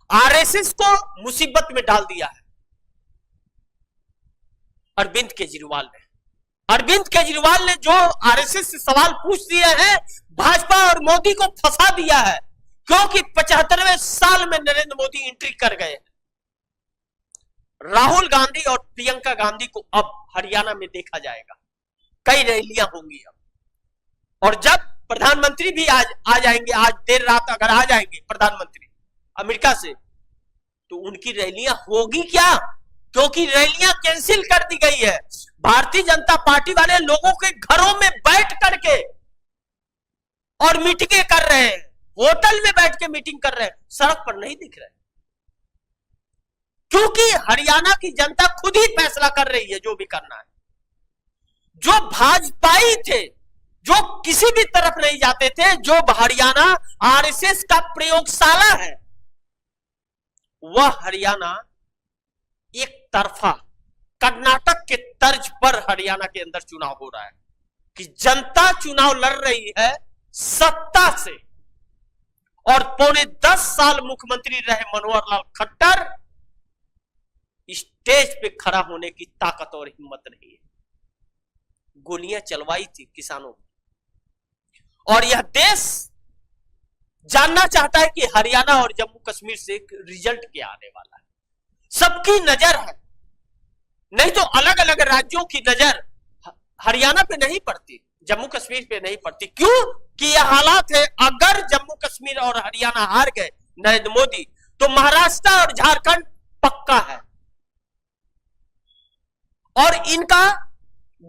RSS को मुसीबत में डाल दिया है अरविंद केजरीवाल ने। अरविंद केजरीवाल ने जो आरएसएस से सवाल पूछ दिए हैं, भाजपा और मोदी को फंसा दिया है, क्योंकि 75वें साल में नरेंद्र मोदी एंट्री कर गए हैं। राहुल गांधी और प्रियंका गांधी को अब हरियाणा में देखा जाएगा, कई रैलियां होंगी अब। और जब प्रधानमंत्री भी आ जाएंगे, आज देर रात अगर आ जाएंगे प्रधानमंत्री अमेरिका से, तो उनकी रैलियां होगी क्या? क्योंकि रैलियां कैंसिल कर दी गई है। भारतीय जनता पार्टी वाले लोगों के घरों में बैठ करके और मीटिंगें कर रहे हैं, होटल में बैठ के मीटिंग कर रहे हैं, सड़क पर नहीं दिख रहे, क्योंकि हरियाणा की जनता खुद ही फैसला कर रही है जो भी करना है। जो भाजपाई थे, जो किसी भी तरफ नहीं जाते थे, जो हरियाणा आरएसएस का प्रयोगशाला है, वह हरियाणा एक तरफा कर्नाटक के तर्ज पर हरियाणा के अंदर चुनाव हो रहा है कि जनता चुनाव लड़ रही है सत्ता से। और पौने 10 साल मुख्यमंत्री रहे मनोहर लाल खट्टर, स्टेज पे खड़ा होने की ताकत और हिम्मत नहीं है। गोलियां चलवाई थी किसानों की। और यह देश जानना चाहता है कि हरियाणा और जम्मू कश्मीर से रिजल्ट क्या आने वाला है। सबकी नजर है, नहीं तो अलग अलग राज्यों की नजर हरियाणा पे नहीं पड़ती, जम्मू कश्मीर पे नहीं पड़ती। क्यों? कि यह हालात है, अगर जम्मू कश्मीर और हरियाणा हार गए नरेंद्र मोदी, तो महाराष्ट्र और झारखंड पक्का है और इनका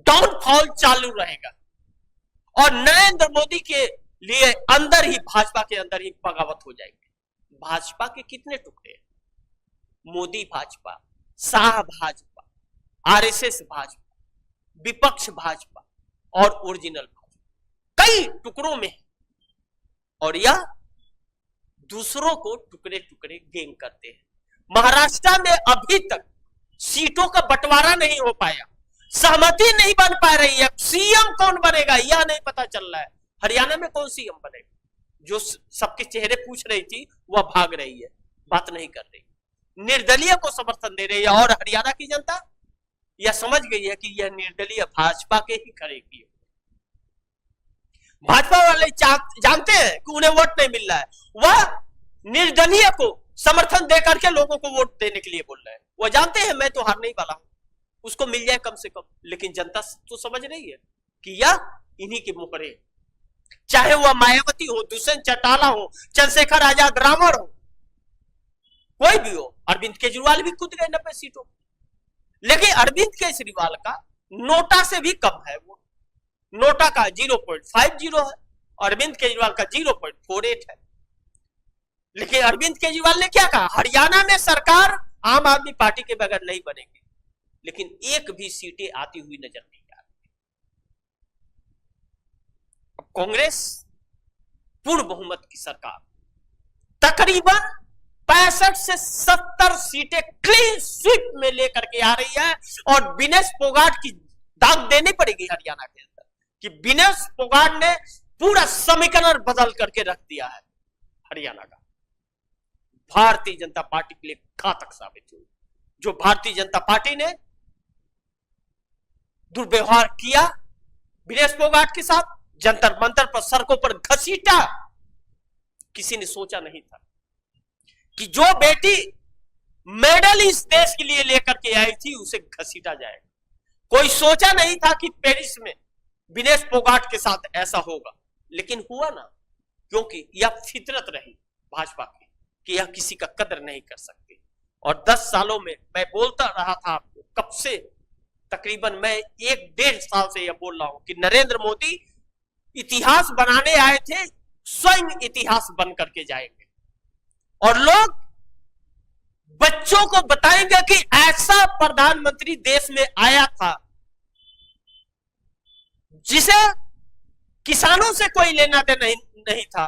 डाउनफॉल चालू रहेगा। और नरेंद्र मोदी के लिए अंदर ही, भाजपा के अंदर ही बगावत हो जाएगी। भाजपा के कितने टुकड़े हैं? मोदी भाजपा, शाह भाजपा, आरएसएस भाजपा, विपक्ष भाजपा और ओरिजिनल भाजपा, कई टुकड़ों में है। और यह दूसरों को टुकड़े टुकड़े गेंग करते हैं। महाराष्ट्र में अभी तक सीटों का बंटवारा नहीं हो पाया, सहमति नहीं बन पा रही है। सीएम कौन बनेगा यह नहीं पता चल रहा है। हरियाणा में कौन सीएम बनेगा? जो सबके चेहरे पूछ रही थी वह भाग रही है, बात नहीं कर रही, निर्दलीय को समर्थन दे रही है। और हरियाणा की जनता यह समझ गई है कि यह निर्दलीय भाजपा के ही करेगी। भाजपा वाले जानते हैं कि उन्हें वोट नहीं मिल रहा है, वह निर्दलीय को समर्थन दे करके लोगों को वोट देने के लिए बोल रहे हैं। वह जानते हैं मैं तो हारने ही वाला हूं, उसको मिल जाए कम से कम। लेकिन जनता तो समझ रही है कि यह इन्हीं के मुखरे, चाहे वह मायावती हो, दुष्यंत चौटाला हो, चंद्रशेखर आजाद रावण हो, कोई भी हो। अरविंद केजरीवाल भी कूद गए 90 सीटों, लेकिन अरविंद केजरीवाल का नोटा से भी कम है। वो नोटा का 0.50 है, अरविंद केजरीवाल का 0.48 है। लेकिन अरविंद केजरीवाल ने क्या कहा? हरियाणा में सरकार आम आदमी पार्टी के बगैर नहीं बनेगी, लेकिन एक भी सीटें आती हुई नजर नहीं आ रही। अब कांग्रेस पूर्ण बहुमत की सरकार तकरीबन 65 से 70 सीटें क्लीन स्वीप में लेकर के आ रही है। और विनेश फोगाट की दाग देनी पड़ेगी हरियाणा के अंदर कि विनेश फोगाट ने पूरा समीकरण बदल करके रख दिया है हरियाणा का। भारतीय जनता पार्टी के लिए घातक साबित हुई। जो भारतीय जनता पार्टी ने दुर्व्यवहार किया विनेश फोगाट के साथ, जंतर मंतर पर, सड़कों पर घसीटा, किसी ने सोचा नहीं था कि जो बेटी मेडल इस देश के लिए लेकर के आई थी उसे घसीटा जाएगा। कोई सोचा नहीं था कि पेरिस में विनेश फोगाट के साथ ऐसा होगा, लेकिन हुआ ना, क्योंकि यह फितरत रही भाजपा की कि यह किसी का कदर नहीं कर सकती। और 10 सालों में मैं बोलता रहा था आपको, कब से, तकरीबन मैं 1-1.5 साल से यह बोल रहा हूं कि नरेंद्र मोदी इतिहास बनाने आए थे, स्वयं इतिहास बन करके जाएंगे। और लोग बच्चों को बताएंगे कि ऐसा प्रधानमंत्री देश में आया था जिसे किसानों से कोई लेना देना नहीं था,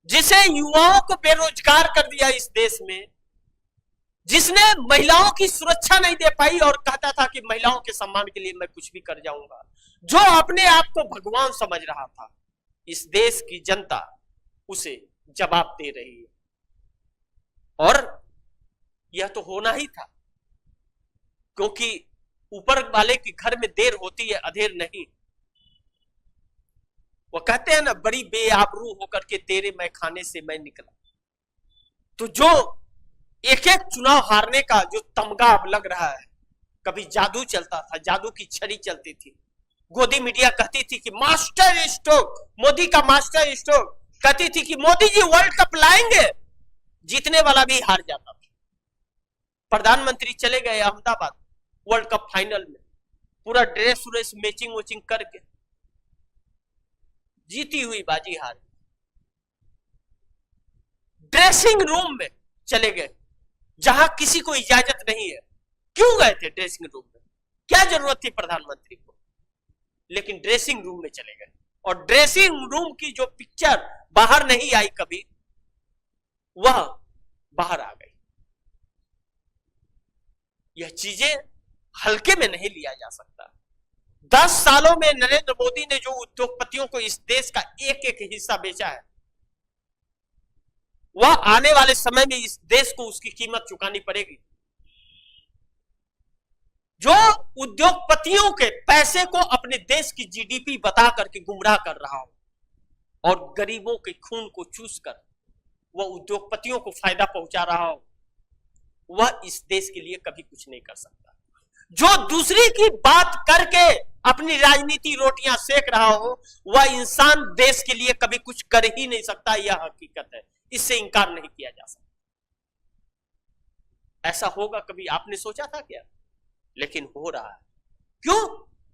जिसे युवाओं को बेरोजगार कर दिया इस देश में, जिसने महिलाओं की सुरक्षा नहीं दे पाई और कहता था कि महिलाओं के सम्मान के लिए मैं कुछ भी कर जाऊंगा, जो अपने आप को भगवान समझ रहा था। इस देश की जनता उसे जवाब दे रही है। और यह तो होना ही था, क्योंकि ऊपर वाले के घर में देर होती है अधेर नहीं। वो कहते हैं ना, बड़ी बेआबरू होकर के तेरे मैं खाने से मैं निकला। तो जो एक एक चुनाव हारने का जो तमगा अब लग रहा है, कभी जादू चलता था, जादू की छड़ी चलती थी, गोदी मीडिया कहती थी कि मास्टर स्ट्रोक, मोदी का मास्टर स्ट्रोक, कहती थी कि मोदी जी वर्ल्ड कप लाएंगे, जीतने वाला भी हार जाता था। प्रधानमंत्री चले गए अहमदाबाद वर्ल्ड कप फाइनल में, पूरा ड्रेस व्रेस मैचिंग वचिंग करके, जीती हुई बाजी हार। ड्रेसिंग रूम में चले गए जहां किसी को इजाजत नहीं है। क्यों गए थे ड्रेसिंग रूम में? क्या जरूरत थी प्रधानमंत्री को? लेकिन ड्रेसिंग रूम में चले गए, और ड्रेसिंग रूम की जो पिक्चर बाहर नहीं आई कभी, वह बाहर आ गई। यह चीजें हल्के में नहीं लिया जा सकता। 10 सालों में नरेंद्र मोदी ने जो उद्योगपतियों को इस देश का एक एक हिस्सा बेचा है, वह आने वाले समय में इस देश को उसकी कीमत चुकानी पड़ेगी। जो उद्योगपतियों के पैसे को अपने देश की जीडीपी बता करके गुमराह कर रहा हो और गरीबों के खून को चूस कर वह उद्योगपतियों को फायदा पहुंचा रहा हो, वह इस देश के लिए कभी कुछ नहीं कर सकता। जो दूसरी की बात करके अपनी राजनीति रोटियां सेक रहा हो, वह इंसान देश के लिए कभी कुछ कर ही नहीं सकता। यह हकीकत है, इससे इंकार नहीं किया जा सकता। ऐसा होगा कभी आपने सोचा था क्या? लेकिन हो रहा है। क्यों?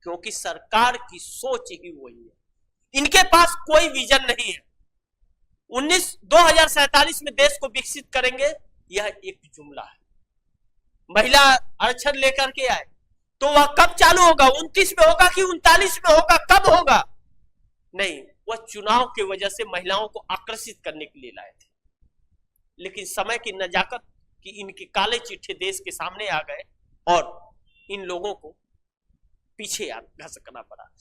क्योंकि सरकार की सोच ही वही है। इनके पास कोई विजन नहीं है। 2047 में देश को विकसित करेंगे, यह एक जुमला है। महिला आरक्षण लेकर के आए तो वह कब चालू होगा? 29 में होगा कि 39 में होगा? कब होगा? नहीं, वह चुनाव की वजह से महिलाओं को आकर्षित करने के लिए लाए थे। लेकिन समय की नजाकत कि इनके काले चिट्ठे देश के सामने आ गए और इन लोगों को पीछे घसकना पड़ा।